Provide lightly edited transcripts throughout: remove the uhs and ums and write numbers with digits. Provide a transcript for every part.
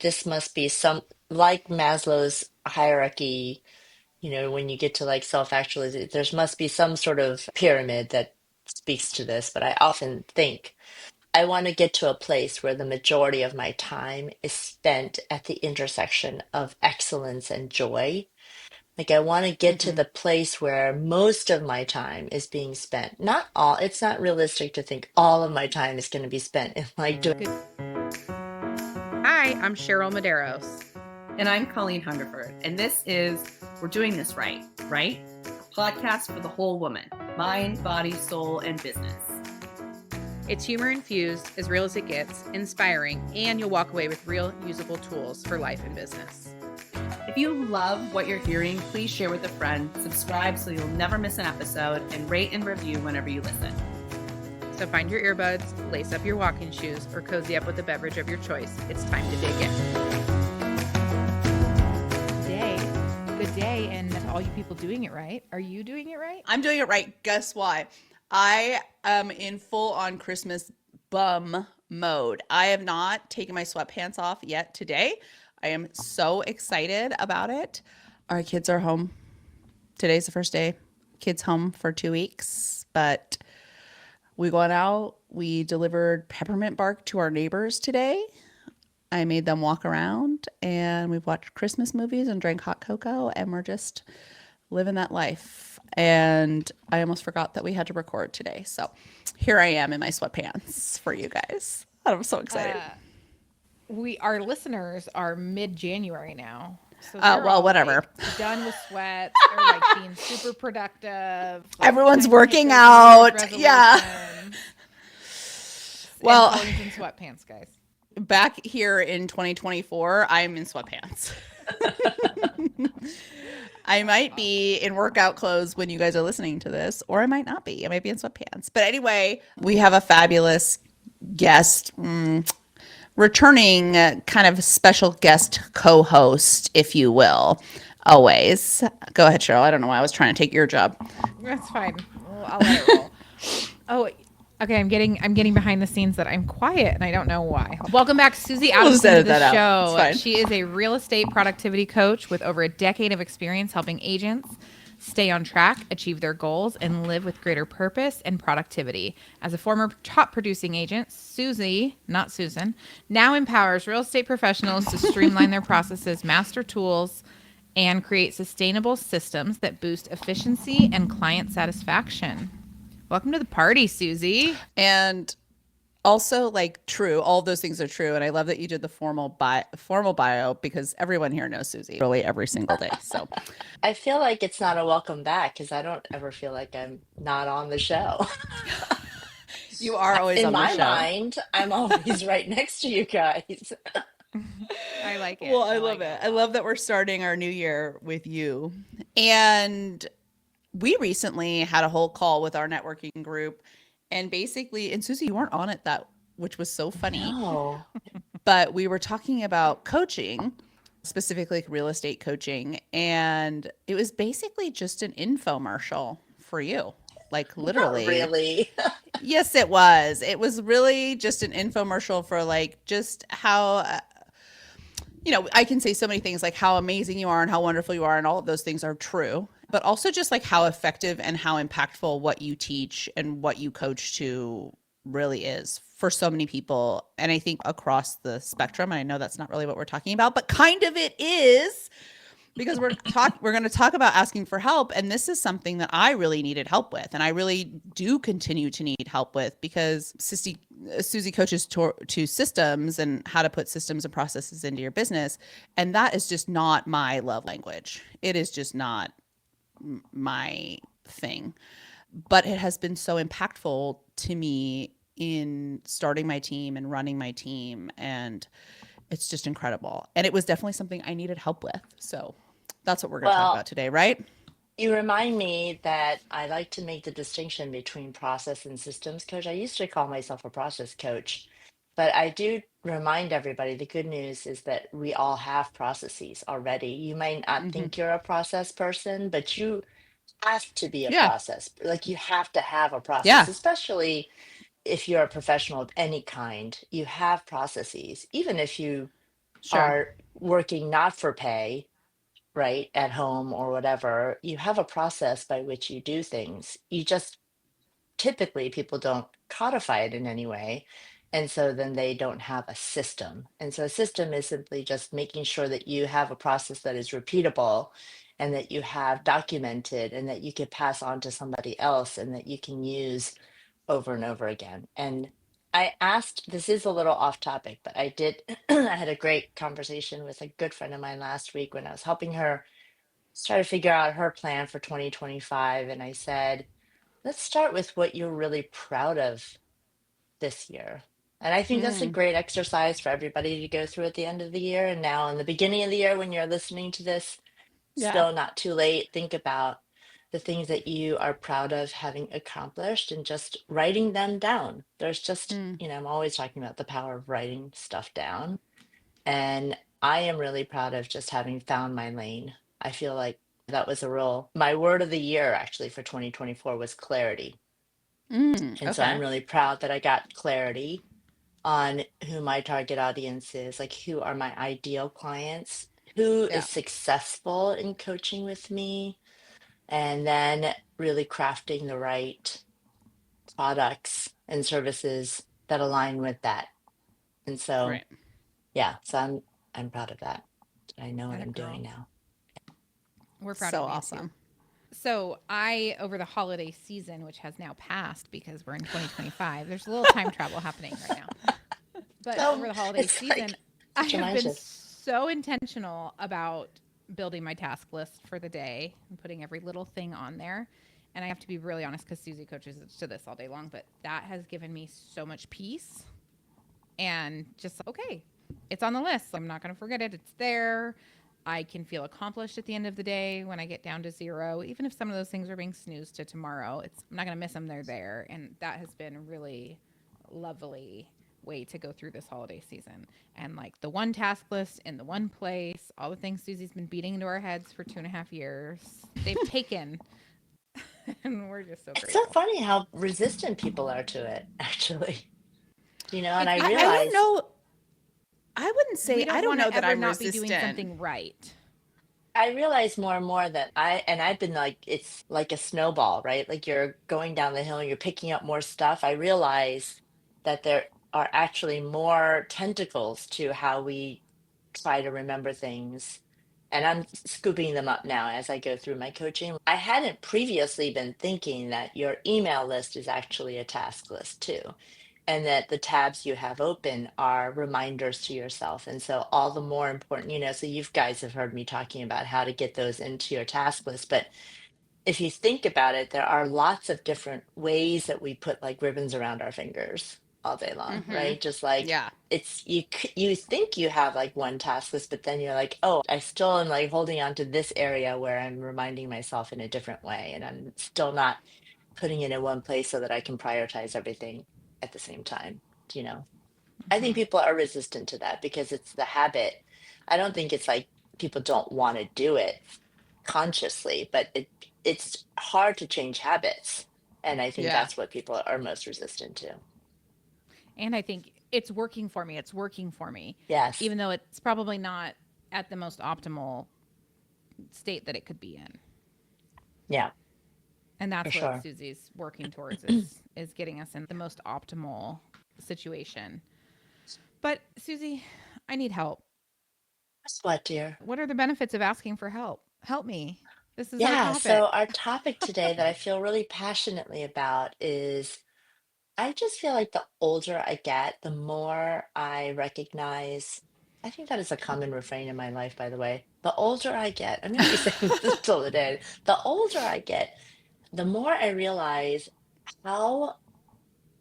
this must be some, like Maslow's hierarchy, when you get to like self-actualization, there must be some sort of pyramid that speaks to this. But I often think I want to get to a place where the majority of my time is spent at the intersection of excellence and joy. Like I want to get to Hmm. the place where most of my time is being spent. Not all, it's not realistic to think all of my time is going to be spent in like doing. Good. Hi, I'm Cheryl Medeiros. And I'm Colleen Hungerford, and this is We're Doing This Right, right? Podcast for the whole woman, mind, body, soul, and business. It's humor infused, as real as it gets, inspiring, and you'll walk away with real usable tools for life and business. If you love what you're hearing, please share with a friend, subscribe so you'll never miss an episode, and rate and review whenever you listen. So find your earbuds, lace up your walking shoes, or cozy up with a beverage of your choice. It's time to dig in. Good day, and all you people doing it right. Are you doing it right? I'm doing it right. Guess why? I am in full on Christmas bum mode. I have not taken my sweatpants off yet today. I am so excited about it. Our kids are home. Today's the first day. Kids home for 2 weeks, but we went out. We delivered peppermint bark to our neighbors today. I made them walk around and we've watched Christmas movies and drank hot cocoa and we're just living that life. And I almost forgot that we had to record today. So here I am in my sweatpants for you guys. I'm so excited. Our listeners are mid-January now, so Well, they're all whatever. like done with sweats. They're like being super productive. Everyone's trying to make working their New Year's out. Yeah. resolutions. Well, And Colleen's in sweatpants, guys. back here in 2024, I'm in sweatpants. I might be in workout clothes when you guys are listening to this, or I might not be. I might be in sweatpants. But anyway, we have a fabulous guest, returning kind of special guest co-host, if you will. Always. Go ahead, Cheryl. I don't know why I was trying to take your job. That's fine. I'll let it roll. Oh, okay. I'm getting behind the scenes that I'm quiet and I don't know why. Welcome back, Susie We'll just Adamson, to edit the that out. It's show. fine. She is a real estate productivity coach with over a decade of experience helping agents stay on track, achieve their goals, and live with greater purpose and productivity. As a former top producing agent, Susie, not Susan, now empowers real estate professionals to streamline their processes, master tools, and create sustainable systems that boost efficiency and client satisfaction. Welcome to the party, Susie. And also, like, true, all of those things are true. And I love that you did the formal bio because everyone here knows Susie really every single day. So I feel like it's not a welcome back because I don't ever feel like I'm not on the show. you are always In on the my show. mind, I'm always right next to you guys. I like it. Well, I like love it. a I lot. love that we're starting our new year with you. And we recently had a whole call with our networking group. And basically, and Susie, you weren't on it that, which was so funny. No. But we were talking about coaching, specifically real estate coaching. And it was basically just an infomercial for you. Like Not literally. really. Yes, it was. It was really just an infomercial for like just how I can say so many things like how amazing you are and how wonderful you are, and all of those things are true, but also just like how effective and how impactful what you teach and what you coach to really is for so many people. And I think across the spectrum, and I know that's not really what we're talking about, but kind of it is because we're going to talk about asking for help, and this is something that I really needed help with, and I really do continue to need help with because Susie coaches to systems and how to put systems and processes into your business, and that is just not my love language. It is just not my thing, but it has been so impactful to me in starting my team and running my team, and it's just incredible. And it was definitely something I needed help with. So that's what we're going to talk Well, about today, right? you remind me that I like to make the distinction between process and systems coach. I used to call myself a process coach, but I do remind everybody the good news is that we all have processes already. You might not Mm-hmm. think you're a process person, but you have to be a Yeah. process. Like you have to have a process, Yeah. especially if you're a professional of any kind. You have processes, even if you Sure. are working not for pay, right, at home or whatever, you have a process by which you do things. You just typically people don't codify it in any way. And so then they don't have a system. And so a system is simply just making sure that you have a process that is repeatable and that you have documented and that you can pass on to somebody else and that you can use over and over again. And I asked, this is a little off topic, but I did, I had a great conversation with a good friend of mine last week when I was helping her try to figure out her plan for 2025. And I said, let's start with what you're really proud of this year. And I think that's a Mm, great exercise for everybody to go through at the end of the year. And now, in the beginning of the year, when you're listening to this, yeah. still not too late. Think about the things that you are proud of having accomplished and just writing them down. There's just, Mm, I'm always talking about the power of writing stuff down. And I am really proud of just having found my lane. I feel like that was my word of the year actually for 2024 was clarity. And so I'm okay. really proud that I got clarity on who my target audience is, like who are my ideal clients, who Yeah. is successful in coaching with me, and then really crafting the right products and services that align with that. And so, Right. yeah, so I'm proud of that. I know what Atta I'm doing girl. now. We're proud So of you too. awesome. So I, over the holiday season, which has now passed because we're in 2025, there's a little time travel happening right now. But over So the holiday it's season, like I such a have mind been shift. so intentional about building my task list for the day and putting every little thing on there. And I have to be really honest because Susie coaches to this all day long, but that has given me so much peace and just, okay, it's on the list. I'm not going to forget it. It's there. I can feel accomplished at the end of the day when I get down to zero. Even if some of those things are being snoozed to tomorrow, I'm not going to miss them. They're there. And that has been a really lovely way to go through this holiday season. And like the one task list in the one place, all the things Susie's been beating into our heads for 2.5 years, they've taken. And we're just so It's so grateful. funny how resistant people are to it, actually. And It's I I because don't realize know. I wouldn't we say, I don't don't want know to that ever I'm not be doing resistant. something right. I realize more and more that I've been like, it's like a snowball, right? Like you're going down the hill and you're picking up more stuff. I realize that there are actually more tentacles to how we try to remember things. And I'm scooping them up now as I go through my coaching. I hadn't previously been thinking that your email list is actually a task list too, and that the tabs you have open are reminders to yourself. And so all the more important, so you guys have heard me talking about how to get those into your task list. But if you think about it, there are lots of different ways that we put like ribbons around our fingers all day long, Mm-hmm. right? Just like Yeah. it's you think you have like one task list, but then you're like, oh, I still am like holding on to this area where I'm reminding myself in a different way, and I'm still not putting it in one place so that I can prioritize everything at the same time. You know, I think Hmm. people are resistant to that because it's the habit. I don't think it's like people don't want to do it consciously, but it's hard to change habits. And I think Yeah. that's what people are most resistant to. And I think it's working for me. It's working for me, Yes. even though it's probably not at the most optimal state that it could be in. Yeah, And for that's what sure. Susie's working towards is getting us in the most optimal situation. But Susie, I need help. Guess what, dear? What are the benefits of asking for help? Help me. This is our Yeah, so topic. our topic today that I feel really passionately about is I just feel like the older I get, the more I recognize. I think that is a common refrain in my life, by the way. The older I get, I'm going to be saying this till the day. The older I get, the more I realize how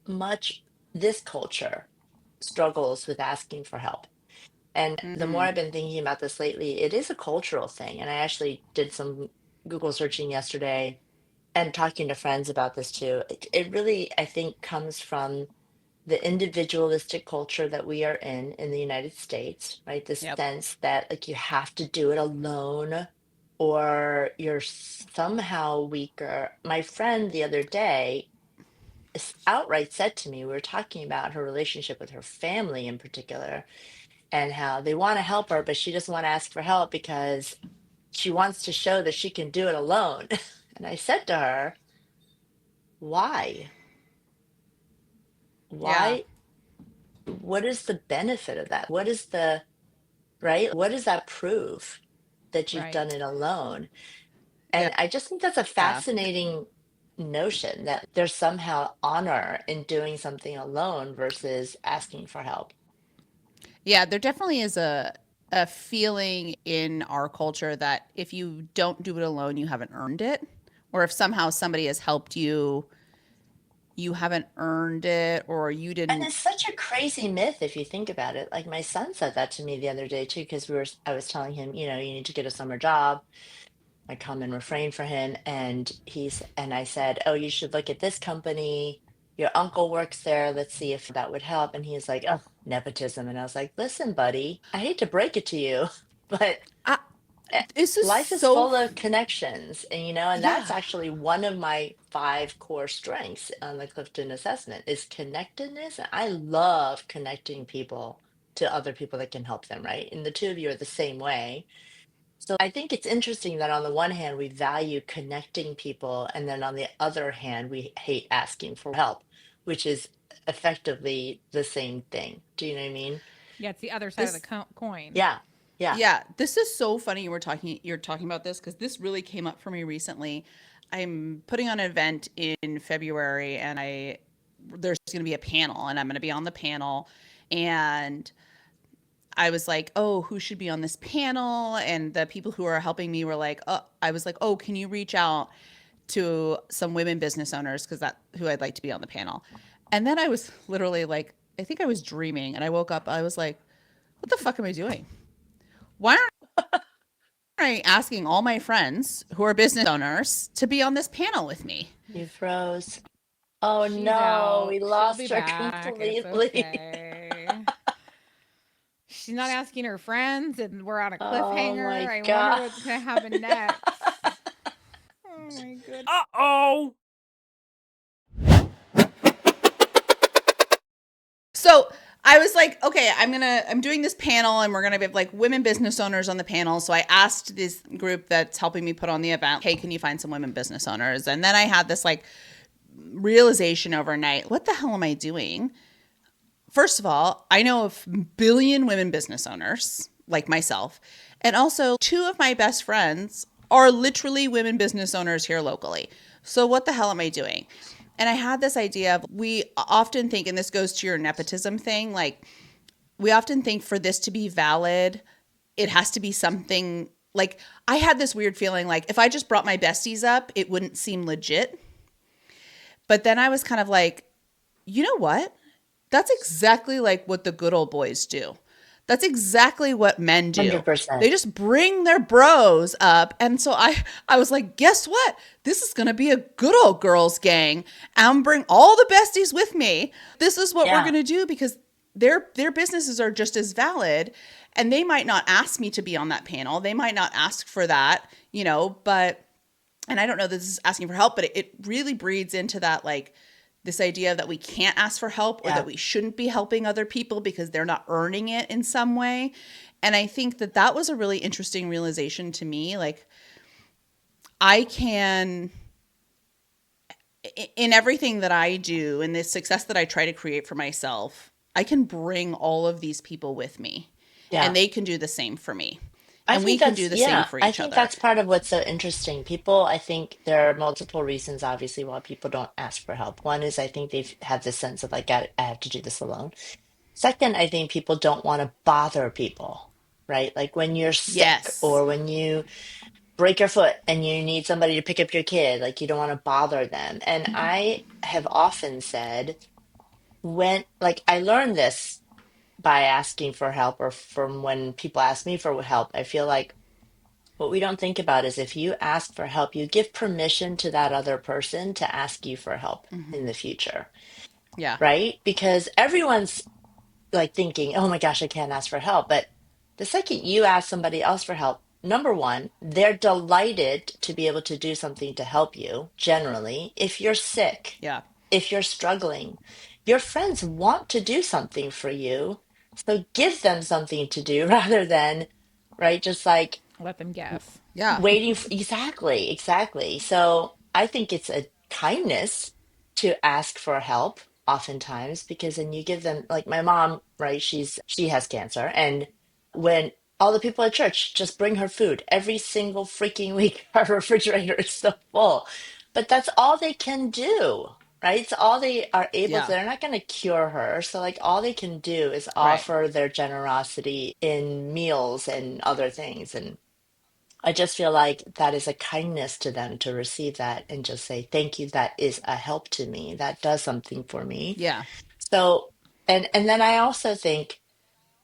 much this culture struggles with asking for help. And the more Mm-hmm. I've been thinking about this lately, it is a cultural thing. And I actually did some Google searching yesterday and talking to friends about this too. It really, I think, comes from the individualistic culture that we are in the United States, right? This Yep. sense that like you have to do it alone or you're somehow weaker. My friend the other day outright said to me, we were talking about her relationship with her family in particular, and how they want to help her, but she doesn't want to ask for help because she wants to show that she can do it alone. And I said to her, why? Yeah. Why? What is the benefit of that? What is the, right? What does that prove that you've done Right. it alone? Yeah. And I just think that's a Yeah. fascinating notion that there's somehow honor in doing something alone versus asking for help. Yeah, there definitely is a feeling in our culture that if you don't do it alone, you haven't earned it. Or if somehow somebody has helped you, you haven't earned it or you And didn't. it's such a crazy myth if you think about it. Like my son said that to me the other day too, because I was telling him, you need to get a summer job, my common refrain for him. And I said, oh, you should look at this company. Your uncle works there. Let's see if that would help. And he's like, oh, nepotism. And I was like, listen, buddy, I hate to break it to you, but I, eh, this is life is so, full of connections. And that's yeah. actually one of my five core strengths on the Clifton assessment is connectedness. And I love connecting people to other people that can help them, right? And the two of you are the same way. So I think it's interesting that on the one hand, we value connecting people, and then on the other hand, we hate asking for help, which is effectively the same thing. Do you know what I mean? Yeah, it's the other side of the This coin. Yeah. Yeah. Yeah, this is so funny you're talking about this because this really came up for me recently. I'm putting on an event in February and I there's going to be a panel and I'm going to be on the panel and I was like, "Oh, who should be on this panel?" And the people who are helping me were like, "Oh, I was like, "Oh, can you reach out to some women business owners because that who I'd like to be on the panel." And then I was literally like, I think I was dreaming and I woke up, I was like, "What the fuck am I doing? Why aren't I asking all my friends who are business owners to be on this panel with me?" You froze. Oh She's no, we out. She'll be lost her back. It's completely. okay. She's not asking her friends, and we're on a Oh cliffhanger. my I wonder God. what's going to happen next. Oh my goodness. Uh-oh. So I was like, okay, I'm doing this panel and we're gonna have like women business owners on the panel. So I asked this group that's helping me put on the event, hey, can you find some women business owners? And then I had this like realization overnight, what the hell am I doing? First of all, I know of a billion women business owners like myself. And also, two of my best friends are literally women business owners here locally. So, what the hell am I doing? And I had this idea of we often think, and this goes to your nepotism thing, like we often think for this to be valid, it has to be something like I had this weird feeling like if I just brought my besties up, it wouldn't seem legit. But then I was kind of like, you know what? That's exactly like what the good old boys do. That's exactly what men do. They 100%. just bring their bros up. And so I was like, guess what? This is going to be a good old girls gang. I'm bring all the besties with me. This is what we're Yeah. going to do because their businesses are just as valid and they might not ask me to be on that panel. They might not ask for that, but and I don't know that this is asking for help, but it really breeds into that like this idea that we can't ask for help or that Yeah. we shouldn't be helping other people because they're not earning it in some way. And I think that that was a really interesting realization to me. Like, I can, in everything that I do, in the success that I try to create for myself, I can bring all of these people with me Yeah. and they can do the same for me. I And we think can do the same for I each think other. that's part of what's so interesting. People, I think there are multiple reasons, obviously, why people don't ask for help. One is I think they've had this sense of like, I have to do this alone. Second, I think people don't want to bother people, right? Like when you're sick Yes. or when you break your foot and you need somebody to pick up your kid, like you don't want to bother them. And I have often said, like, I learned this by asking for help or from when people ask me for help. I feel like what we don't think about is if you ask for help, you give permission to that other person to ask you for help in the future, Yeah. right? Because everyone's like thinking, oh my gosh, I can't ask for help. But the second you ask somebody else for help, number one, they're delighted to be able to do something to help you, generally. If you're sick, Yeah. if you're struggling, your friends want to do something for you So give them something to do rather than, right, just like Let them guess. Yeah. waiting for, exactly, exactly. So I think it's a kindness to ask for help oftentimes, because then you give them, like my mom, right? She has cancer, and when all the people at church just bring her food every single freaking week, our refrigerator is so full. But that's all they can do, right? It's all they are able to. Yeah. They're not going to cure her. So like all they can do is Right. offer their generosity in meals and other things. And I just feel like that is a kindness to them to receive that and just say, thank you. That is a help to me. That does something for me. Yeah. So, and then I also think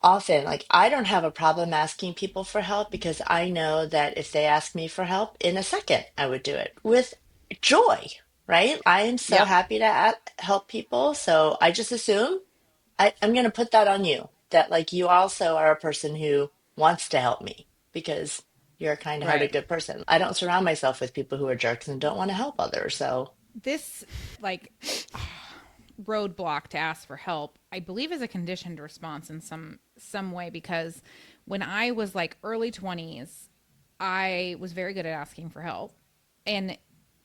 often, like, I don't have a problem asking people for help because I know that if they ask me for help in a second, I would do it with joy, right? I am so Yep. happy to help people. So I just assume I'm going to put that on you, that like you also are a person who wants to help me because you're a kind-hearted, Right. good person. I don't surround myself with people who are jerks and don't want to help others. So, This, like, roadblock to ask for help, I believe, is a conditioned response in some way, because when I was like early 20s, I was very good at asking for help. And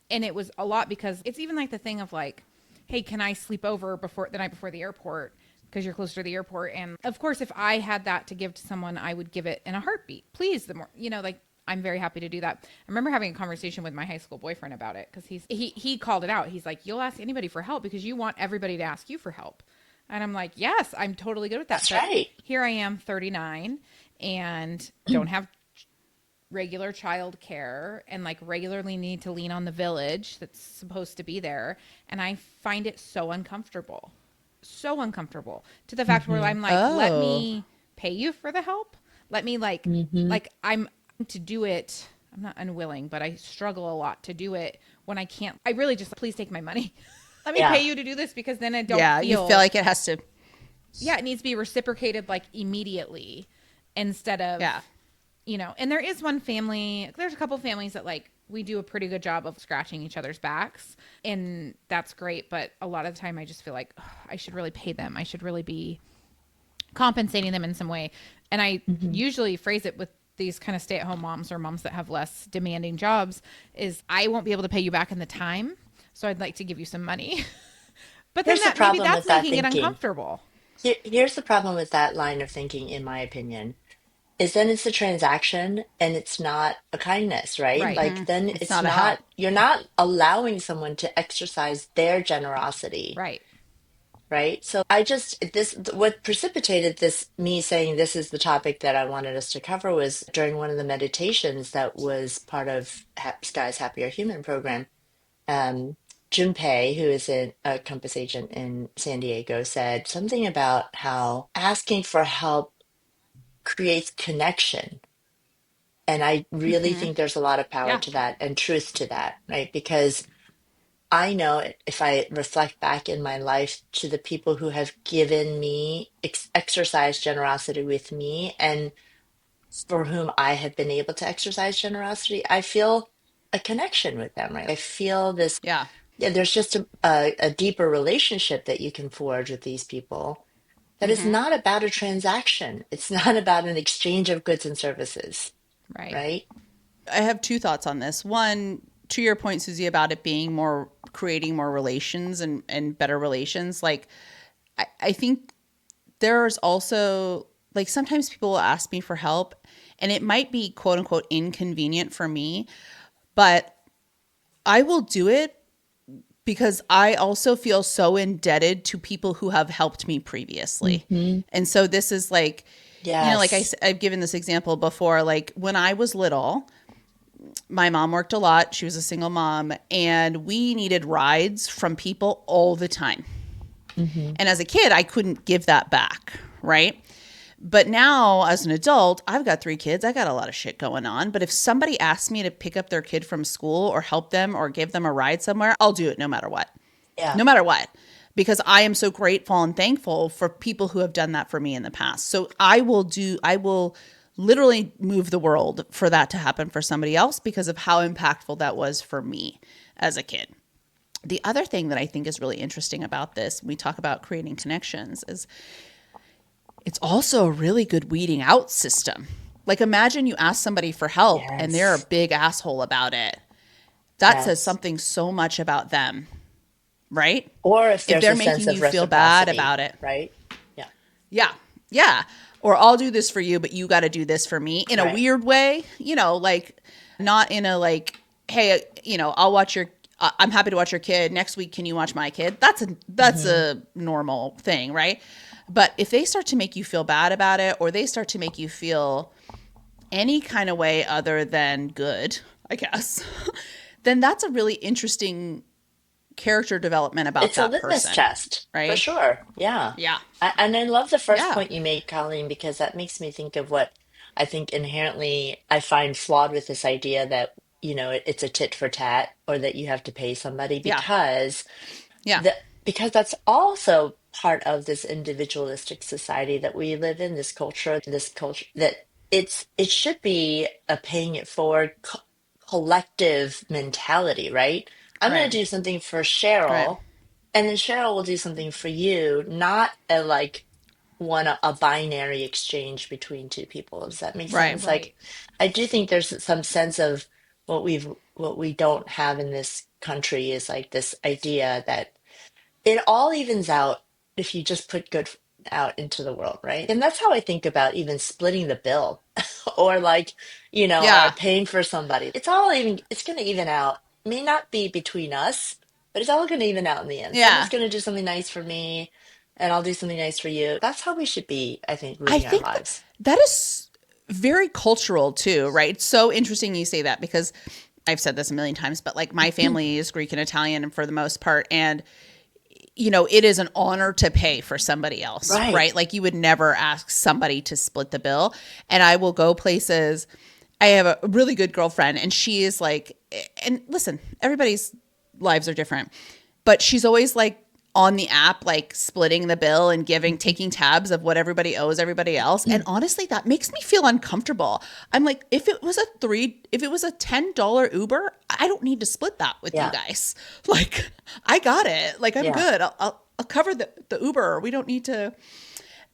it was a lot because it's even like the thing of like, hey, can I sleep over before the night before the airport because you're closer to the airport? And of course, if I had that to give to someone, I would give it in a heartbeat. Please, the more, like, I'm very happy to do that. I remember having a conversation with my high school boyfriend about it because he called it out. He's like, you'll ask anybody for help because you want everybody to ask you for help. And I'm like, yes, I'm totally good with that. that's But right. here I am, 39, and don't have regular child care and like regularly need to lean on the village that's supposed to be there. And I find it so uncomfortable. So uncomfortable to the fact where Hmm. I'm like, let Oh. me pay you for the help. Let me Hmm. like I'm to do it. I'm not unwilling, but I struggle a lot to do it when I can't. I really just, please take my money. Let me pay Yeah. you to do this, because then I don't Yeah. You feel feel, like it has to. yeah, it needs to be reciprocated like immediately instead of, Yeah. And there is one family, there's a couple families that like we do a pretty good job of scratching each other's backs, and that's great. But a lot of the time I just feel like, "Ugh, I should really pay them. I should really be compensating them in some way." And I Hmm. usually phrase it with these kind of stay-at-home moms or moms that have less demanding jobs is, I won't be able to pay you back in the time, so I'd like to give you some money. But then Here's the that, maybe problem that's with that making it thinking. uncomfortable. Here's the problem with that line of thinking, in my opinion, is then it's a transaction and it's not a kindness, right? Right. Like then It's it's not a not, help. you're not allowing someone to exercise their generosity, Right. right? So what precipitated this, me saying this is the topic that I wanted us to cover, was during one of the meditations that was part of Sky's Happier Human program. Um, Junpei, who is a Compass agent in San Diego, said something about how asking for help creates connection. And I really Mm-hmm. think there's a lot of power Yeah. to that and truth to that, right? Because I know if I reflect back in my life to the people who have given me, exercise generosity with me, and for whom I have been able to exercise generosity, I feel a connection with them, right? I feel this, Yeah. yeah, there's just a deeper relationship that you can forge with these people that is Mm-hmm. not about a transaction. It's not about an exchange of goods and services, Right. right? I have two thoughts on this. One, to your point, Susie, about it being more creating more relations and better relations. Like, I think there's also, like, sometimes people will ask me for help and it might be quote unquote inconvenient for me, but I will do it because I also feel so indebted to people who have helped me previously. Hmm. And so this is like, like Yes. I've given this example before, like when I was little, my mom worked a lot. She was a single mom, and we needed rides from people all the time. Hmm. And as a kid, I couldn't give that back, right? But now, as an adult, I've got 3 kids. I got a lot of shit going on. But if somebody asks me to pick up their kid from school or help them or give them a ride somewhere, I'll do it no matter what. Yeah. No matter what. Because I am so grateful and thankful for people who have done that for me in the past. So I will literally move the world for that to happen for somebody else because of how impactful that was for me as a kid. The other thing that I think is really interesting about this, we talk about creating connections, is It's also a really good weeding out system. Like imagine you ask somebody for help and they're a Yes. big asshole about it. That says Yes. something so much about them, right? Or if If there's they're a sense making of you feel bad reciprocity, about it. right? Yeah. Yeah. Yeah. Or I'll do this for you, but you got to do this for me in a Right. weird way, like not in a like, hey, I'll watch your I'm happy to watch your kid. Next week can you watch my kid? That's Hmm. a normal thing, right? But if they start to make you feel bad about it or they start to make you feel any kind of way other than good, I guess, then that's a really interesting character development about It's a that litmus person, test for right? sure. Yeah. Yeah. And I love the first Yeah. point you made, Colleen, because that makes me think of what I think inherently I find flawed with this idea that, it's a tit for tat or that you have to pay somebody Yeah. Yeah. the because that's also part of this individualistic society that we live in, this culture that it should be a paying it forward collective mentality, right? I'm going Right. to do something for Right. Cheryl, and then Cheryl will do something for you, not a like a binary exchange between two people. Does that make Right. sense? Like, Right. I do think there's some sense of what we don't have in this country is like this idea that it all evens out if you just put good out into the world, right? And that's how I think about even splitting the bill or like, or Yeah. paying for somebody. It's going to even out. It may not be between us, but it's all going to even out in the end. Someone's Yeah. going to do something nice for me and I'll do something nice for you. That's how we should be, I think, I living our think that lives. that is very cultural too, right? It's so interesting you say that because I've said this a million times, but like my family is Greek and Italian for the most part. And, it is an honor to pay for somebody else, Right. right? Like you would never ask somebody to split the bill. And I will go places. I have a really good girlfriend and she is like, and listen, everybody's lives are different, but she's always like on the app, like splitting the bill and taking tabs of what everybody owes everybody else. And honestly, that makes me feel uncomfortable. I'm like, if it was a $10 Uber, I don't need to split that with you Yeah. guys. Like, I got it. Like, I'm Yeah. good. I'll cover the Uber. We don't need to.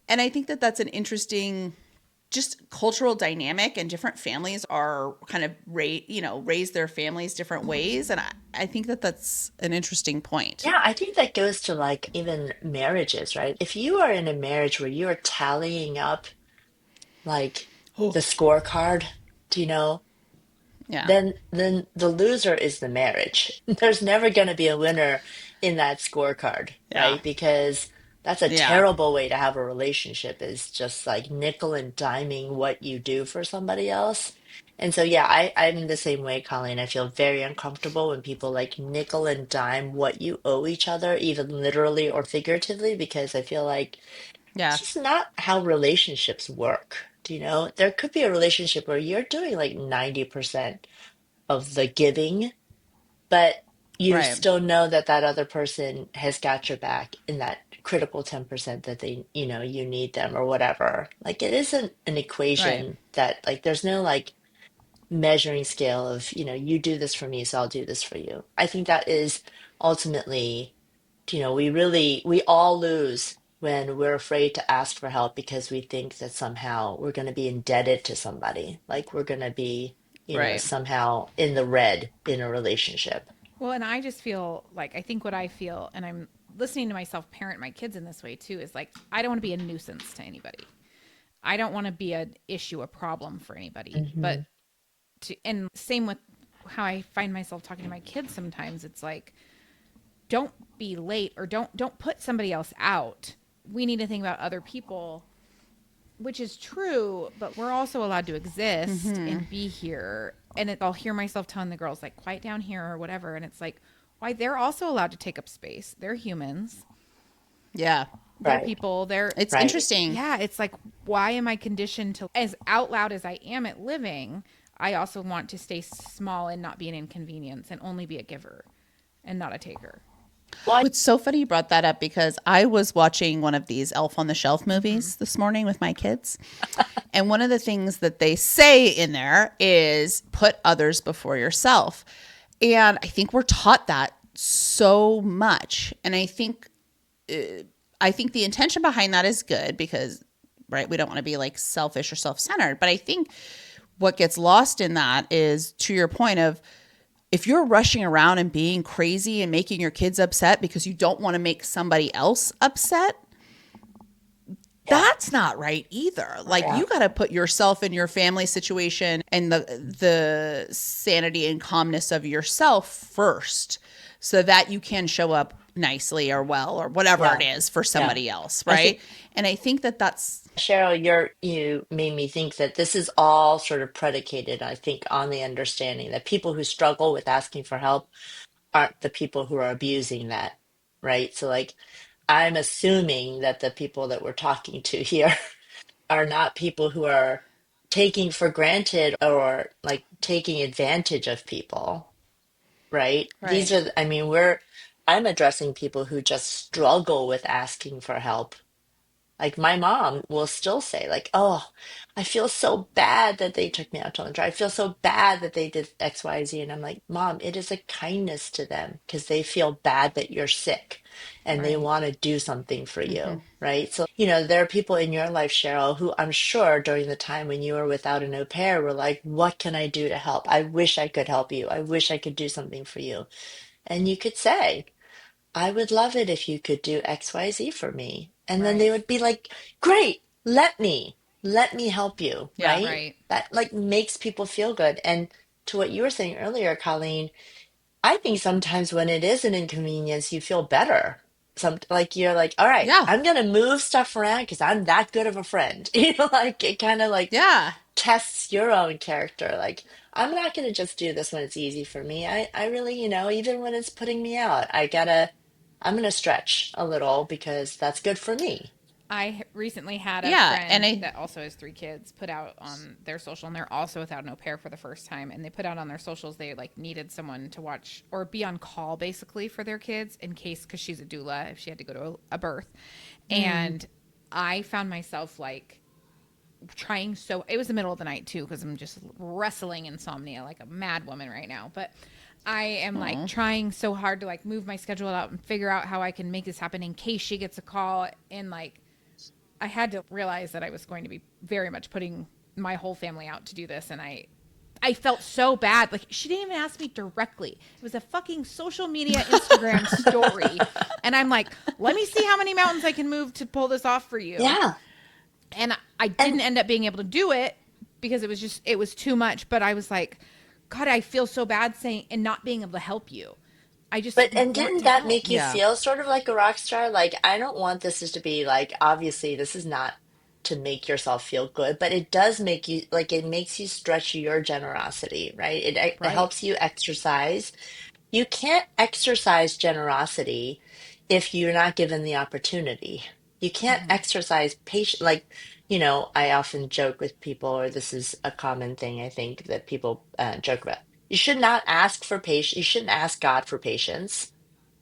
And I think that that's an interesting just cultural dynamic and different families are kind of raise their families different ways and I think that that's an interesting point. Yeah, I think that goes to like even marriages, right? If you are in a marriage where you are tallying up like Oh, the scorecard, do you know? yeah. Then the loser is the marriage. There's never going to be a winner in that scorecard, Yeah. right? Because that's a Yeah. terrible way to have a relationship is just like nickel and diming what you do for somebody else. And so yeah, I'm the same way, Colleen. I feel very uncomfortable when people like nickel and dime what you owe each other, even literally or figuratively, because I feel like Yeah. it's just not how relationships work. Do you know? There could be a relationship where you're doing like 90% of the giving, but you Right. still know that that other person has got your back in that critical 10% that you need them or whatever. Like it isn't an Right. equation that like there's no like measuring scale of, you do this for me, so I'll do this for you. I think that is ultimately, we all lose when we're afraid to ask for help because we think that somehow we're going to be indebted to somebody, like we're going to be, Right. somehow in the red in a relationship. Well, and I just feel like I think what I feel, and I'm listening to myself parent my kids in this way too, is like I don't want to be a nuisance to anybody. I don't want to be an issue, a problem for anybody. Hmm. But and same with how I find myself talking to my kids sometimes. It's like, don't be late or don't put somebody else out. We need to think about other people, which is true, but we're also allowed to exist and be here. And I'll hear myself telling the girls like, quiet down here or whatever. And it's like, why they're also allowed to take up space. They're humans. Yeah. They're Right, people. They're It's right. interesting. yeah. It's like, why am I conditioned to as out loud as I am at living? I also want to stay small and not be an inconvenience and only be a giver and not a taker. Well, It's so funny you brought that up because I was watching one of these Elf on the Shelf movies this morning with my kids. And one of the things that they say in there is put others before yourself. And I think we're taught that so much. And I think the intention behind that is good because right? We don't want to be like selfish or self-centered. But I think what gets lost in that is, to your point of, if you're rushing around and being crazy and making your kids upset because you don't want to make somebody else upset, Yeah. that's not right either. Like, Yeah. you got to put yourself in your family situation and the sanity and calmness of yourself first, so that you can show up nicely or well or whatever Yeah. it is for Yeah. somebody else, I right? think, And I think that that's Cheryl, you made me think that this is all sort of predicated, I think, on the understanding that people who struggle with asking for help aren't the people who are abusing that, right? So, like, I'm assuming that the people that we're talking to here are not people who are taking for granted or like taking advantage of people, right? These right. are, I mean, I'm addressing people who just struggle with asking for help. Like my mom will still say, like, "Oh, I feel so bad that they took me out to lunch. Or I feel so bad that they did X, Y, Z." And I'm like, "Mom, it is a kindness to them because they feel bad that you're sick and they Right. want to do something for you, right?" So, there are people in your life, Cheryl, who I'm sure during the time when you were without an au pair were like, "What can I do to help? I wish I could help you. I wish I could do something for you." And you could say, "I would love it if you could do XYZ for me." And then they Right. would be like, "Great, let me help you," Yeah. right? Right. That like makes people feel good. And to what you were saying earlier, Colleen, I think sometimes when it is an inconvenience, you feel better. Like you're like, "All right, Yeah. I'm gonna move stuff around because I'm that good of a friend." Like it kind of like Yeah. tests your own character. Like, I'm not going to just do this when it's easy for me. I really, even when it's putting me out, I'm going to stretch a little because that's good for me. I recently had a Yeah. And friend I that also has 3 kids put out on their social, and they're also without an au pair for the first time. And they put out on their socials they like needed someone to watch or be on call basically for their kids in case, because she's a doula, if she had to go to a birth. And I found myself like trying, so it was the middle of the night too, because I'm just wrestling insomnia like a mad woman right now. But I am like trying so hard to like move my schedule out and figure out how I can make this happen in case she gets a call. And like I had to realize that I was going to be very much putting my whole family out to do this, and I felt so bad. Like, she didn't even ask me directly. It was a fucking social media Instagram story. And I'm like, let me see how many mountains I can move to pull this off for you. Yeah. And I And didn't end up being able to do it because it was too much. But I was like, God, I feel so bad saying and not being able to help you. I just and want didn't to that help. make you yeah. feel sort of like a rock star? Like, I don't want this is to be like, obviously, this is not to make yourself feel good, but it does make you like it makes you stretch your generosity, right? It Right. helps you exercise. You can't exercise generosity if you're not given the opportunity. You can't exercise patience. Like, I often joke with people, or this is a common thing I think that people joke about. You should not ask for patience. You shouldn't ask God for patience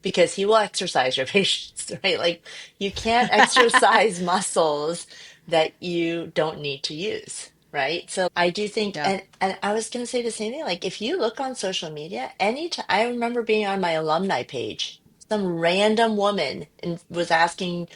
because he will exercise your patience, right? Like, you can't exercise muscles that you don't need to use, right? So I do think, Yeah. and I was going to say the same thing. Like, if you look on social media, anytime I remember being on my alumni page, some random woman was asking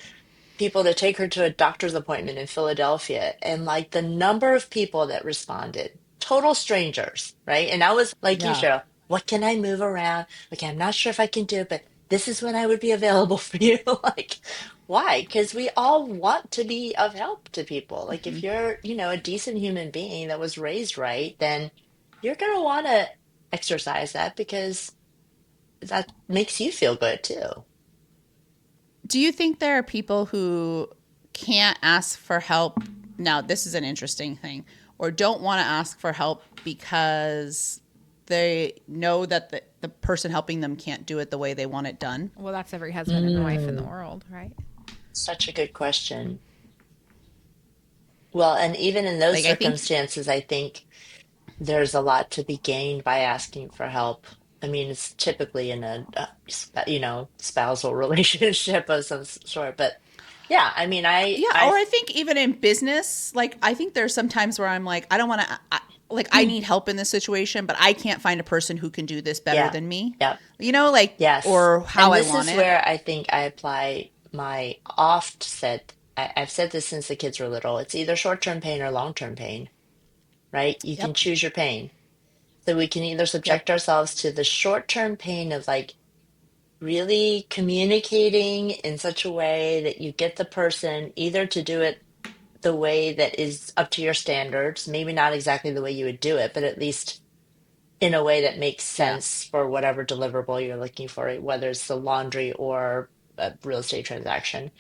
people to take her to a doctor's appointment in Philadelphia. And like the number of people that responded, total strangers, right? And I was like you, Yeah. Cheryl, what can I move around? Okay, I'm not sure if I can do it, but this is when I would be available for you. Like, why? Because we all want to be of help to people. Like, if you're, a decent human being that was raised right, then you're going to want to exercise that because that makes you feel good too. Do you think there are people who can't ask for help? Now, this is an interesting thing, or don't want to ask for help because they know that the person helping them can't do it the way they want it done? Well, that's every husband and wife in the Mm, world, right? such a good question. Well, and even in those Like, I think, circumstances, I think there's a lot to be gained by asking for help. I mean, it's typically in a, spousal relationship of some sort, but yeah, I mean, yeah, or I think even in business, like, I think there's some times where I'm like, I don't want to, like, I need help in this situation, but I can't find a person who can do this better yeah, than me, yeah, like, yes. or how And I this want is it. where I think I apply my offset I've said this since the kids were little. It's either short-term pain or long-term pain, right? You can Yep. choose your pain. So we can either subject Yep. ourselves to the short-term pain of like really communicating in such a way that you get the person either to do it the way that is up to your standards, maybe not exactly the way you would do it, but at least in a way that makes Yeah. sense for whatever deliverable you're looking for, whether it's the laundry or a real estate transaction.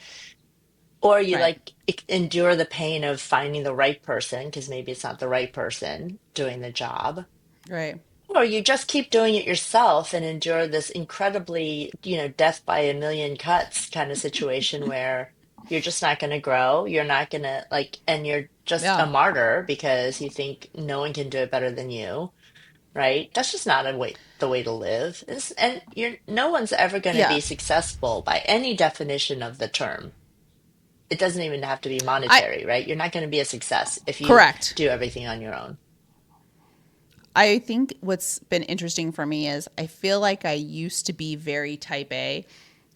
Or you Right. like endure the pain of finding the right person because maybe it's not the right person doing the job. Right. Or you just keep doing it yourself and endure this incredibly, death by a million cuts kind of situation where you're just not going to grow. You're not going to like, and you're just Yeah. a martyr because you think no one can do it better than you, right? That's just not the way to live. And no one's ever going to Yeah. be successful by any definition of the term. It doesn't even have to be I monetary, right? You're not going to be a success if you correct. do everything on your own. I think what's been interesting for me is I feel like I used to be very type A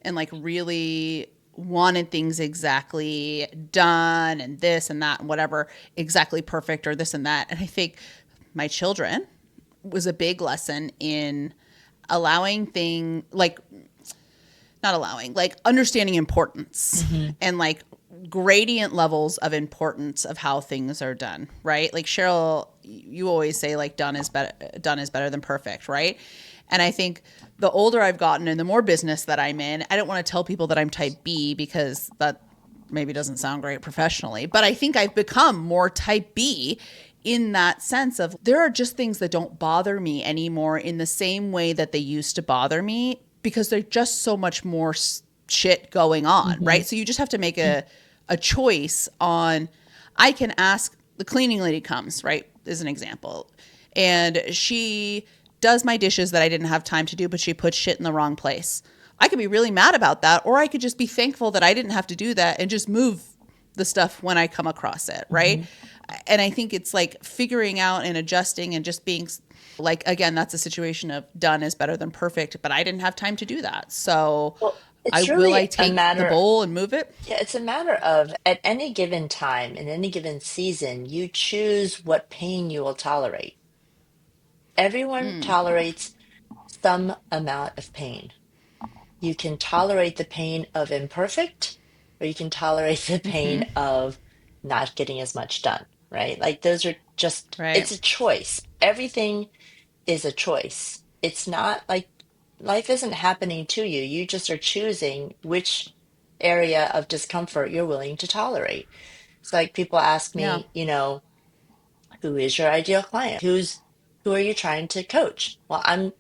and like really wanted things exactly done and this and that and whatever exactly perfect or this and that. And I think my children was a big lesson in allowing thing like not allowing, like understanding importance Hmm. and like gradient levels of importance of how things are done, right? Like Cheryl, you always say like done is better than perfect, right? And I think the older I've gotten and the more business that I'm in, I don't want to tell people that I'm type B because that maybe doesn't sound great professionally, but I think I've become more type B in that sense of there are just things that don't bother me anymore in the same way that they used to bother me because there's just so much more shit going on, Hmm. right? So you just have to make a choice on I can ask the cleaning lady comes, right? As an example. And she does my dishes that I didn't have time to do, but she puts shit in the wrong place. I could be really mad about that, or I could just be thankful that I didn't have to do that and just move the stuff when I come across it, right? Hmm. And I think it's like figuring out and adjusting and just being like, again, that's a situation of done is better than perfect, but I didn't have time to do that. So Well, I it's will I really a take the matter, bowl and move it? yeah, it's a matter of at any given time, in any given season, you choose what pain you will tolerate. Everyone tolerates some amount of pain. You can tolerate the pain of imperfect, or you can tolerate the pain of not getting as much done, right? Like those are just, Right. it's a choice. Everything is a choice. It's not like life isn't happening to you. You just are choosing which area of discomfort you're willing to tolerate. It's like people ask Yeah. me, who is your ideal client? Who are you trying to coach? Well, I'm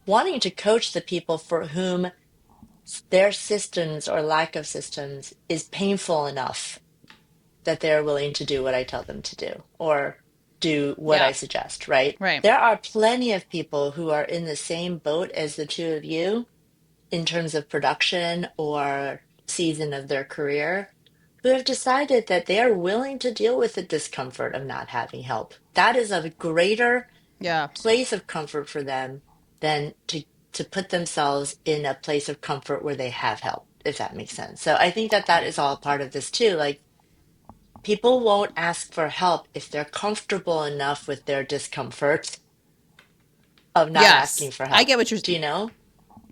wanting to coach the people for whom their systems or lack of systems is painful enough that they're willing to do what I tell them to do or do what I Yeah. suggest, right? Right. There are plenty of people who are in the same boat as the two of you in terms of production or season of their career who have decided that they are willing to deal with the discomfort of not having help. That is a greater Yeah. place of comfort for them than to put themselves in a place of comfort where they have help, if that makes sense. So I think that that Right. is all part of this too. Like people won't ask for help if they're comfortable enough with their discomfort of not asking Yes. for I help. get what you're Do you know?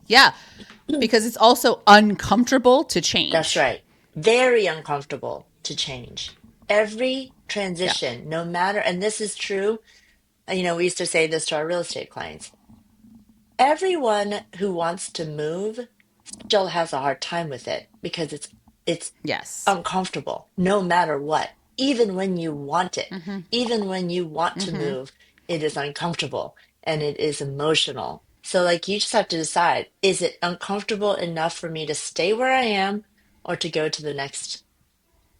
Yeah, because it's also uncomfortable to That's change. right. Very uncomfortable to change. Every Yeah. transition, no matter, and this is true, we used to say this to our real estate clients. Everyone who wants to move still has a hard time with it because it's Yes. uncomfortable no matter what. Even when you want it, even when you want to move, it is uncomfortable and it is emotional. So like you just have to decide, is it uncomfortable enough for me to stay where I am or to go to the next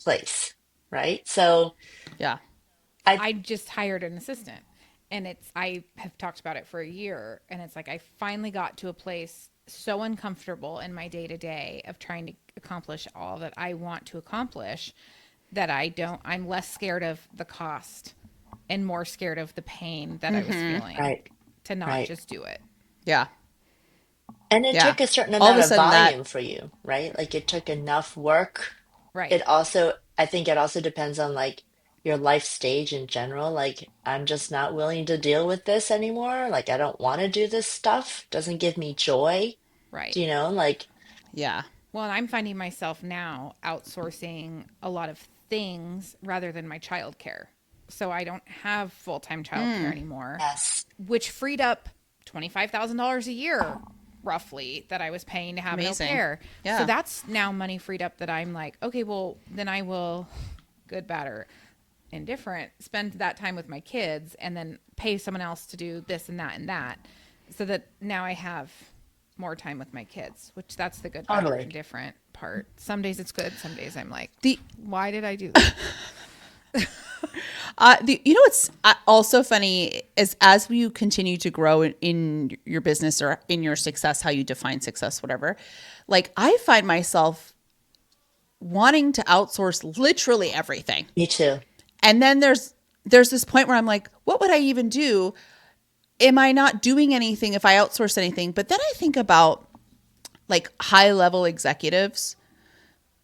place, right? So Yeah. I I just hired an assistant, and I have talked about it for a year, and it's like I finally got to a place so uncomfortable in my day to day of trying to accomplish all that I want to accomplish that I'm less scared of the cost and more scared of the pain that I was feeling right, to not right. just do it. Yeah. And it Yeah. took a certain All of amount a of sudden that volume for you, right? Like it took enough work Right. it also, I think it also depends on like your life stage in general. Like, I'm just not willing to deal with this anymore. Like, I don't want to do this stuff. Doesn't give me joy. Right. Do you know? Like, Yeah. Well, and I'm finding myself now outsourcing a lot of things rather than my childcare. So I don't have full time childcare anymore, yes, which freed up $25,000 a year roughly that I was paying to have an au Amazing. pair. So Yeah. that's now money freed up that I'm like, okay, well, then I will, good, bad, or indifferent, spend that time with my kids and then pay someone else to do this and that and that. So that now I have more time with my kids, which that's the good, bad, or totally. indifferent part. Some days it's good. Some days I'm like, The why did I do that? you know what's also funny is as you continue to grow in your business or in your success, how you define success, whatever. Like I find myself wanting to outsource literally everything, Me too. and then there's this point where I'm like, what would I even do? Am I not doing anything if I outsource anything? But then I think about like high level executives,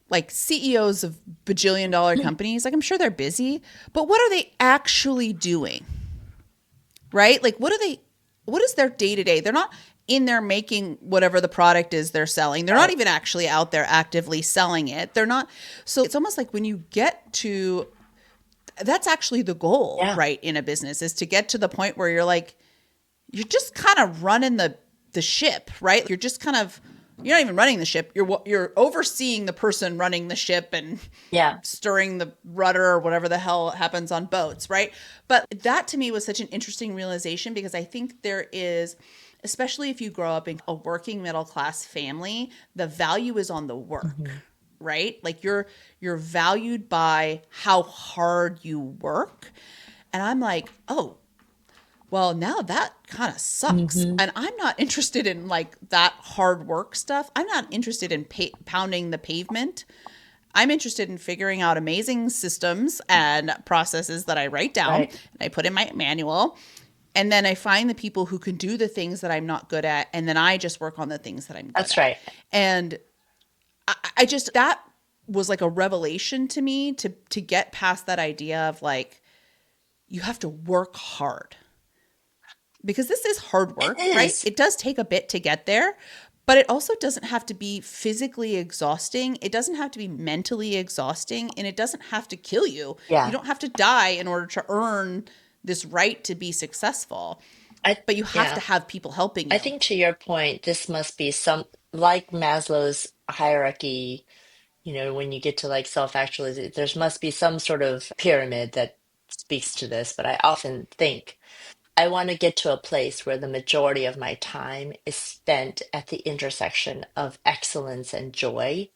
like CEOs of bajillion dollar companies. Like I'm sure they're busy, but what are they actually doing? Right? Like what is their day to day? They're not in there making whatever the product is they're selling. They're not Right. even actually out there actively selling it. They're not. So it's almost like when you get to, that's actually the goal, Yeah. right? In a business is to get to the point where you're like, you're just kind of running the ship, right? You're just kind of, you're not even running the ship. You're overseeing the person running the ship and Yeah. stirring the rudder or whatever the hell happens on boats, right? But that to me was such an interesting realization because I think there is, especially if you grow up in a working middle class family, the value is on the work, Hmm. right? Like you're valued by how hard you work. And I'm like, oh, well, now that kind of sucks. Hmm. And I'm not interested in like that hard work stuff. I'm not interested in pounding the pavement. I'm interested in figuring out amazing systems and processes that I write down Right. and I put in my manual. And then I find the people who can do the things that I'm not good at. And then I just work on the things that I'm good That's at. right. And I just, that was like a revelation to me to get past that idea of like, you have to work hard because this is hard It work, right? is. It does take a bit to get there, but it also doesn't have to be physically exhausting. It doesn't have to be mentally exhausting, and it doesn't have to kill you. You Yeah. don't have to die in order to earn this right to be successful, I, but you have to yeah. have people helping I you. think to your point, this must be some like Maslow's hierarchy, when you get to like self-actualization, there must be some sort of pyramid that speaks to this. But I often think I want to get to a place where the majority of my time is spent at the intersection of excellence and joy.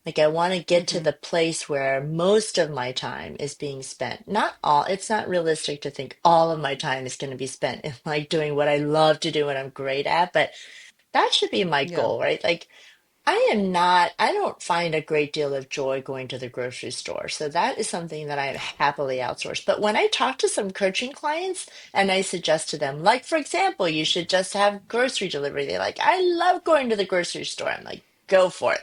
Like, I want to get to Hmm. the place where most of my time is being spent. Not all, it's not realistic to think all of my time is going to be spent in like doing what I love to do and I'm great at, but that should be my Yeah. goal, right? Like, I don't find a great deal of joy going to the grocery store. So that is something that I have happily outsourced. But when I talk to some coaching clients and I suggest to them, like, for example, you should just have grocery delivery, they're like, I love going to the grocery store. I'm like, go for it.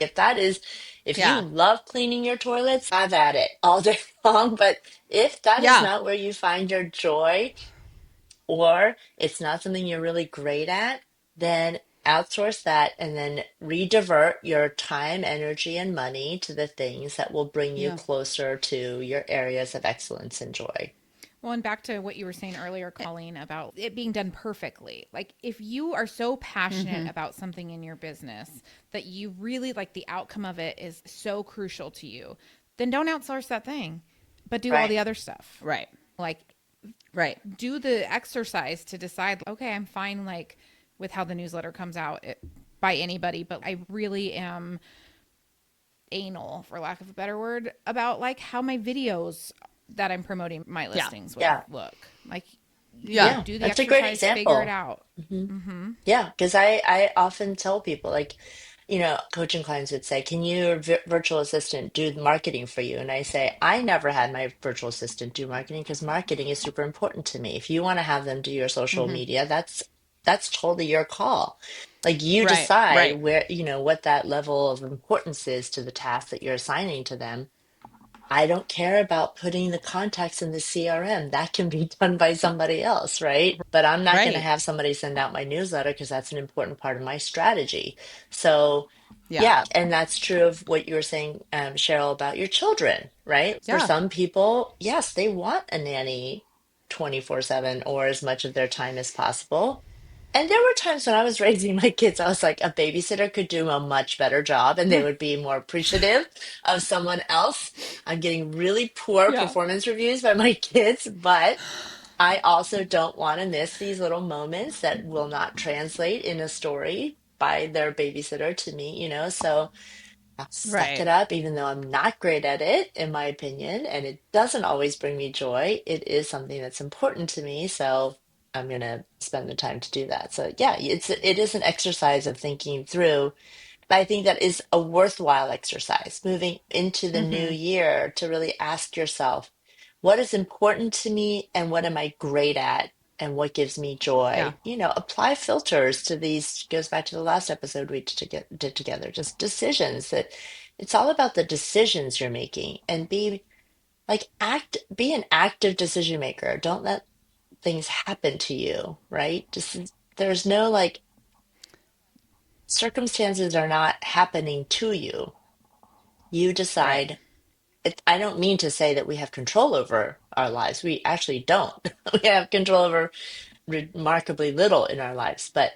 If you Yeah. love cleaning your toilets, have at it all day long. But if that is Yeah. not where you find your joy, or it's not something you're really great at, then outsource that and then redivert your time, energy, and money to the things that will bring you Yeah. closer to your areas of excellence and joy. Well, and back to what you were saying earlier, Colleen, about it being done perfectly. Like, if you are so passionate Hmm. about something in your business that you really like the outcome of it is so crucial to you, then don't outsource that thing, but do all Right. the other stuff. Right. Like, Right. do the exercise to decide, okay, I'm fine, like, with how the newsletter comes out by anybody, but I really am anal, for lack of a better word, about like how my videos that I'm promoting my Yeah. listings with Yeah. look. Like, Yeah. Yeah. do the That's a great exercise, figure it example. out. Hmm. Mm-hmm. Yeah. Because I often tell people, like, coaching clients would say, can your virtual assistant do the marketing for you? And I say, I never had my virtual assistant do marketing because marketing is super important to me. If you want to have them do your social Hmm. media, that's that's totally your call. Like you Right. decide Right. where, what that level of importance is to the task that you're assigning to them. I don't care about putting the contacts in the CRM. That can be done by somebody else, right? But I'm not going to Right. have somebody send out my newsletter because that's an important part of my strategy. So, Yeah. yeah, and that's true of what you were saying, Cheryl, about your children, right? For Yeah. some people, yes, they want a nanny 24/7 or as much of their time as possible. And there were times when I was raising my kids, I was like, a babysitter could do a much better job and they would be more appreciative of someone else. I'm getting really poor Yeah. performance reviews by my kids, but I also don't want to miss these little moments that will not translate in a story by their babysitter to me, So I suck it Right. up, even though I'm not great at it, in my opinion, and it doesn't always bring me joy. It is something that's important to me, so I'm gonna spend the time to do that. So yeah, it is an exercise of thinking through, but I think that is a worthwhile exercise moving into the new Mm-hmm. year to really ask yourself, what is important to me and what am I great at and what gives me Yeah. joy? Apply filters to these, goes back to the last episode we did together, just decisions that it's all about the decisions you're making and be an active decision maker. Don't let things happen to you, right? There's no like circumstances are not happening to you. You Right. decide. I don't mean to say that we have control over our lives. We actually don't. We have control over remarkably little in our lives, but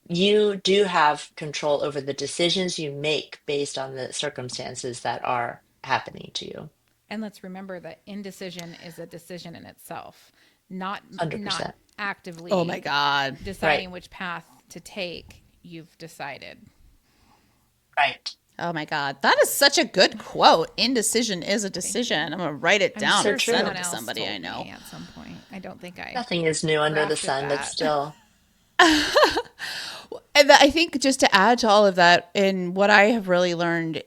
you do have control over the decisions you make based on the circumstances that are happening to you. And let's remember that indecision is a decision in itself, not 100%. Oh my actively God. Right. deciding which path to take. You've decided. Right. Oh my God. That is such a good quote. Indecision is a Thank you. decision. I'm going to write it I'm down So sure and send true. it someone to else somebody I told know. me at some point. I don't think I Nothing is new under the grafted sun, but that. still And I think just to add to all of that, and what I have really learned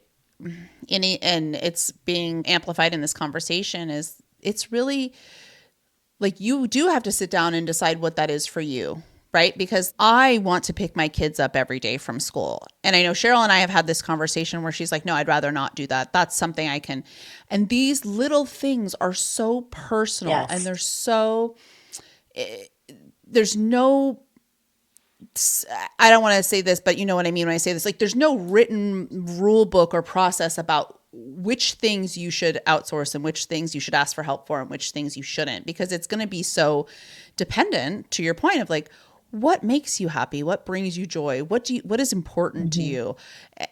and it's being amplified in this conversation is it's really like you do have to sit down and decide what that is for you, right? Because I want to pick my kids up every day from school. And I know Cheryl and I have had this conversation where she's like, no, I'd rather not do that. That's something I can. And these little things are so personal and yes. there's no, I don't want to say this, but you know what I mean when I say this. Like, there's no written rule book or process about which things you should outsource and which things you should ask for help for and which things you shouldn't, because it's going to be so dependent to your point of like, what makes you happy? What brings you joy? What is important to Hmm. you?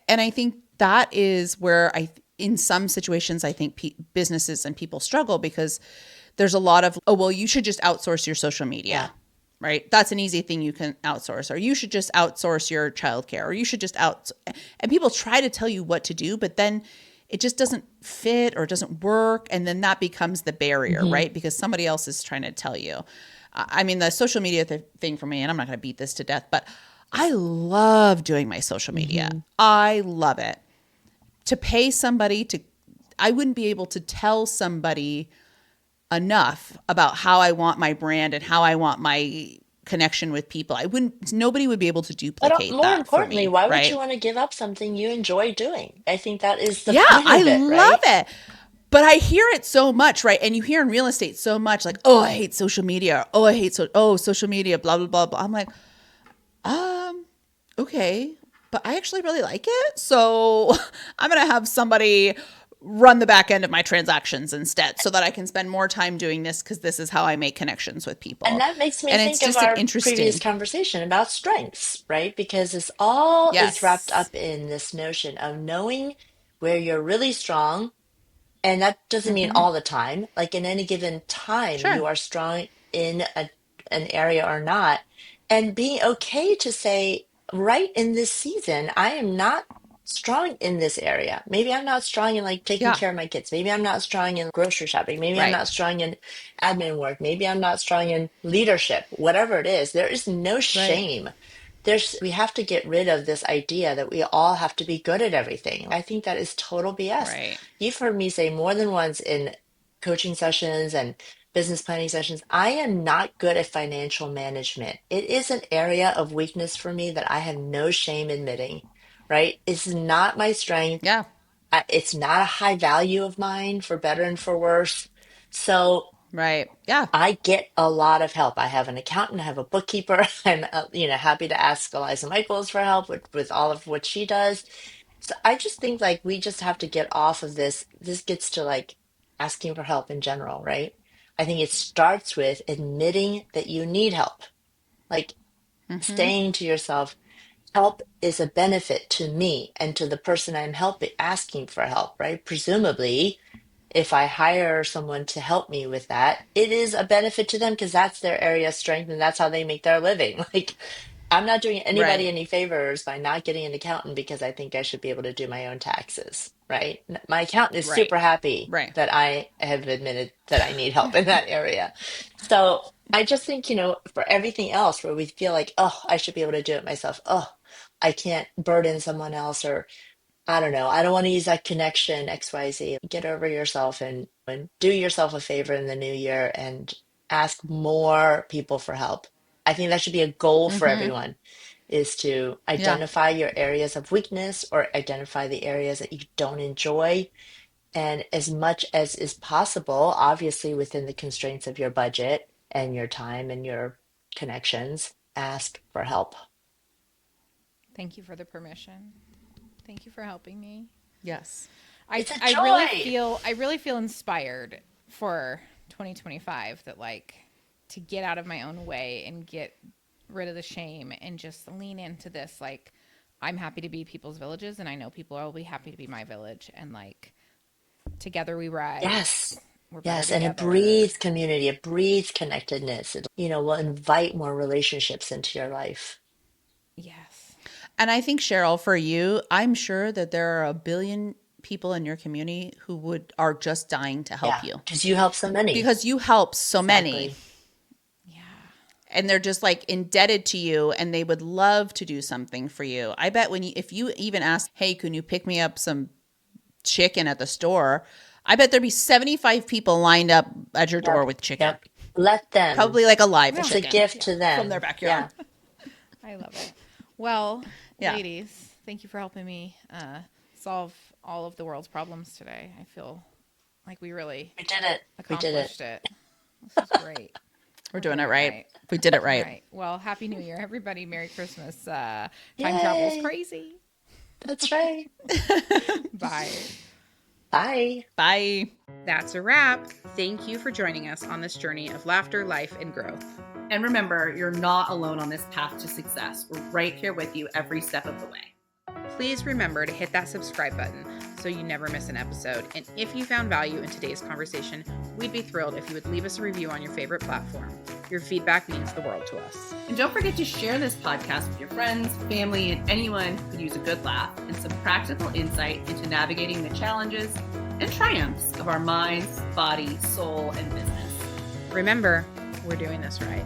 And I think that is where in some situations, I think businesses and people struggle because there's a lot of, oh, well, you should just outsource your social Yeah. media, right? That's an easy thing you can outsource, or you should just outsource your childcare, or you should just and people try to tell you what to do, but then it just doesn't fit or doesn't work. And then that becomes the barrier, Hmm. right? Because somebody else is trying to tell you. I mean, the social media thing for me, and I'm not going to beat this to death, but I love doing my social media. Hmm. I love it. To pay somebody to, I wouldn't be able to tell somebody enough about how I want my brand and how I want my connection with people. Nobody would be able to But duplicate more that for importantly, me, why would you right? want to give up something you enjoy doing? I think that is the Yeah, point I of it, love right? it. But I hear it so much, right? And you hear in real estate so much like, oh, I hate social media. Oh, I hate social media, blah, blah, blah, blah. I'm like, um, okay, but I actually really like it. So I'm going to have somebody run the back end of my transactions instead so that I can spend more time doing this because this is how I make connections with And people. that makes me And it's think of just an our previous interesting, conversation about strengths, right? Because it's all is wrapped yes, up in this notion of knowing where you're really strong. And that doesn't mean mm-hmm, all the time. Like in any given time, you sure, are strong in an area or not. And being okay to say, right in this season, I am not strong in this area. Maybe I'm not strong in like taking yeah, care of my kids. Maybe I'm not strong in grocery shopping. Maybe I'm right, not strong in admin work. Maybe I'm not strong in leadership. Whatever it is, there is no right, shame. We have to get rid of this idea that we all have to be good at everything. I think that is total BS. right, You've heard me say more than once in coaching sessions and business planning sessions. I am not good at financial management. It is an area of weakness for me that I have no shame admitting, right? It's not my strength. Yeah. It's not a high value of mine, for better and for worse. So Right. Yeah. I get a lot of help. I have an accountant, I have a bookkeeper. I'm, happy to ask Eliza Michaels for help with all of what she does. So I just think like we just have to get off of this. This gets to like asking for help in general, right? I think it starts with admitting that you need help, like Mm-hmm. saying to yourself, help is a benefit to me and to the person I'm helping, asking for help, right? Presumably, if I hire someone to help me with that, it is a benefit to them because that's their area of strength and that's how they make their living. Like, I'm not doing anybody Right. any favors by not getting an accountant because I think I should be able to do my own taxes, right? My accountant is Right. super happy Right. that I have admitted that I need help in that area. So I just think, for everything else where we feel like, oh, I should be able to do it myself. Oh, I can't burden someone else, or I don't know. I don't want to use that connection, XYZ. Get over yourself and do yourself a favor in the new year and ask more people for help. I think that should be a goal for Mm-hmm. everyone, is to Yeah. identify your areas of weakness or identify the areas that you don't enjoy. And as much as is possible, obviously within the constraints of your budget and your time and your connections, ask for help. Thank you for the permission. Thank you for helping me. Yes. It's a I really joy. feel inspired for 2025, that like to get out of my own way and get rid of the shame and just lean into this. Like, I'm happy to be people's villages, and I know people will be happy to be my village, and like together we rise. Yes. We're better Yes. And it together. breeds community, it breeds connectedness. It, will invite more relationships into your life. Yes. And I think, Cheryl, for you, I'm sure that there are a billion people in your community who are just dying to help Yeah. you Because you help so many. because you help so many, Exactly. Yeah. and they're just like indebted to you, and they would love to do something for you. I bet if you even ask, hey, can you pick me up some chicken at the store? I bet there'd be 75 people lined up at your door Yep. with chicken, Yep. Let them. probably like a live It's a chicken gift to from their them. backyard. Yeah. I love it. Well, Yeah. ladies, thank you for helping me solve all of the world's problems today. I feel like we really We did it. We did it. accomplished it. This is great. We're doing it right. We did it All right. right. Well, Happy New Year, everybody. Merry Christmas. Time travel is Yay. crazy. That's right. Bye. Bye. Bye. That's a wrap. Thank you for joining us on this journey of laughter, life, and growth. And remember, you're not alone on this path to success. We're right here with you every step of the way. Please remember to hit that subscribe button so you never miss an episode. And if you found value in today's conversation, we'd be thrilled if you would leave us a review on your favorite platform. Your feedback means the world to us. And don't forget to share this podcast with your friends, family, and anyone who could use a good laugh and some practical insight into navigating the challenges and triumphs of our minds, body, soul, and business. Remember, we're doing this right.